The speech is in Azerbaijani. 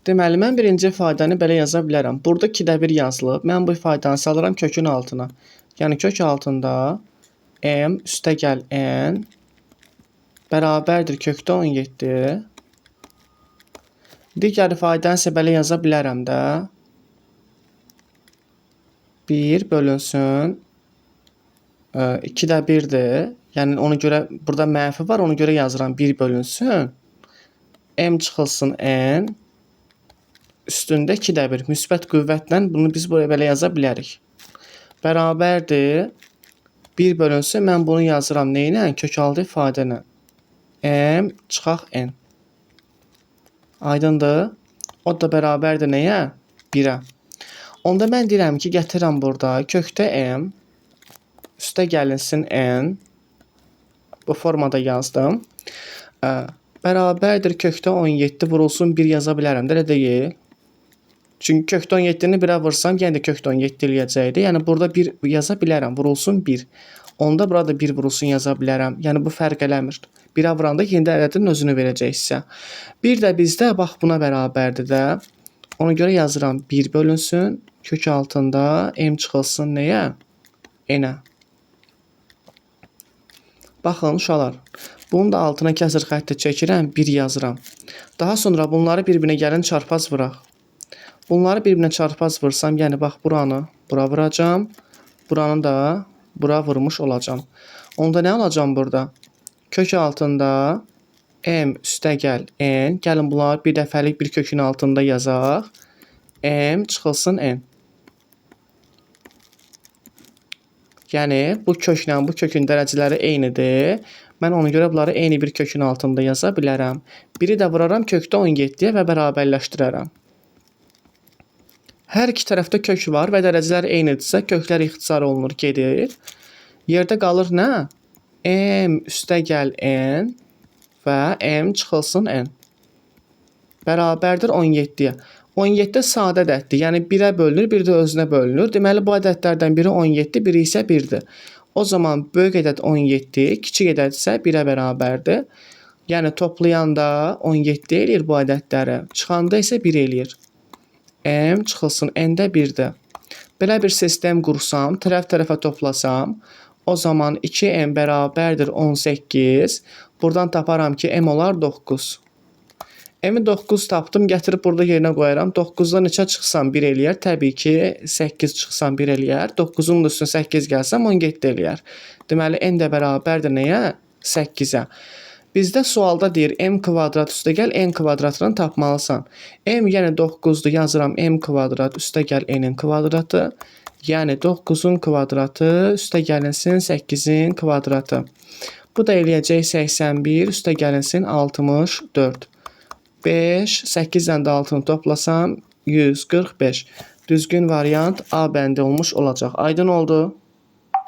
Deməli, mən birinci ifadəni belə yaza bilərəm. Burada 2-də 1 yazılıb. Mən bu ifadanı salıram kökün altına. Yəni kök altında m üstəgəl n bərabərdir kökdə 17. Digər ifadəni isə belə yaza bilərəm də. 1 bölünsün 2-də 1-dir. Yəni ona görə burada mənfi var, ona görə yazıram 1 bölünsün m çıxılsın n üstündə 2-də 1 müsbət qüvvətlə bunu biz buraya belə yaza bilərik. Bərabərdir 1 bölünsün, mən bunu yazıram neylə? Kökaltı ifadəni. M çıxaq n. Aydındır? O da bərabərdir nəyə? 1-ə. Onda mən deyirəm ki, gətirəm burada kökdə m üstə gəlinsin n. Bu formada yazdım. Bərabərdir kökdə 17 vurulsun 1 yaza bilərəm. Elə deyil. Çünki kökdə 17-ni 1-ə vursam, yenə də kökdə 17 eləyəcəkdir. Yəni burada 1 yaza bilərəm, vurulsun 1. Onda burada 1 vurulsun yaza bilərəm. Yəni bu fərq eləmir. 1-ə vuranda yenə də ədədin özünü verəcək sizə. 1 də bizdə bax buna bərabərdir də. Ona görə yazıram 1 bölünsün kök altında m çıxılsın nəyə? N-ə. Baxın uşaqlar. Bunun da altına kəsr xətti çəkirəm, 1 yazıram. Daha sonra bunları bir-birinə gəlin çarpaz vuraq. Bunları bir-birinə çarpaz vursam, yəni bax buranı bura vuracam, buranı da bura vurmuş olacam. Onda nə olacam burada? Kök altında m üstəgəl n. Gəlin bunları bir dəfəlik bir kökün altında yazaq. M çıxılsın n. Yəni bu köklə bu kökün dərəcələri eynidir. Mən ona görə bunları eyni bir kökün altında yaza bilərəm. Biri də vuraram kökdə 17-yə və bərabərləşdirərəm. Hər iki tərəfdə kök var və dərəcələr eynidirsə, köklər ixtisar olunur, gedir. Yerdə qalır nə? M üstəgəl n və m çıxılsın n. Bərabərdir 17-yə. 17 sadə ədəddir. Yəni 1-ə bölünür, bir də özünə bölünür. Deməli, bu ədədlərdən biri 17, biri isə 1-dir. O zaman böyük ədəd 17, kiçik ədəd isə 1-ə bərabərdir. Yəni toplayanda 17 eləyir bu ədədləri. Çıxanda isə 1 eləyir. M çıxılsın n-də 1-dir. Belə bir sistem qursam, tərəf-tərəfə toplasam, o zaman 2m bərabərdir 18. Buradan taparam ki, m olar 9. M-i 9 tapdım, gətirib burada yerinə qoyaram. 9-dan neçə çıxsam 1 eləyər. Təbii ki, 8 çıxsam 1 eləyər. 9-un üstünə 8 gəlsəm 17 eləyər. Deməli, n də bərabərdir nəyə? 8-ə. Bizdə sualda deyir, m kvadrat üstəgəl n kvadratını tapmalısan. M yəni 9-dur, yazıram m kvadrat üstəgəl n-in kvadratı. Yəni 9-un kvadratı üstəgəlinsin 8-in kvadratı. Bu da eləyəcək 81 üstəgəlinsin 64. 5, 8-dən də 6-nı toplasam 145. Düzgün variant A bəndi olmuş olacaq. Aydın oldu.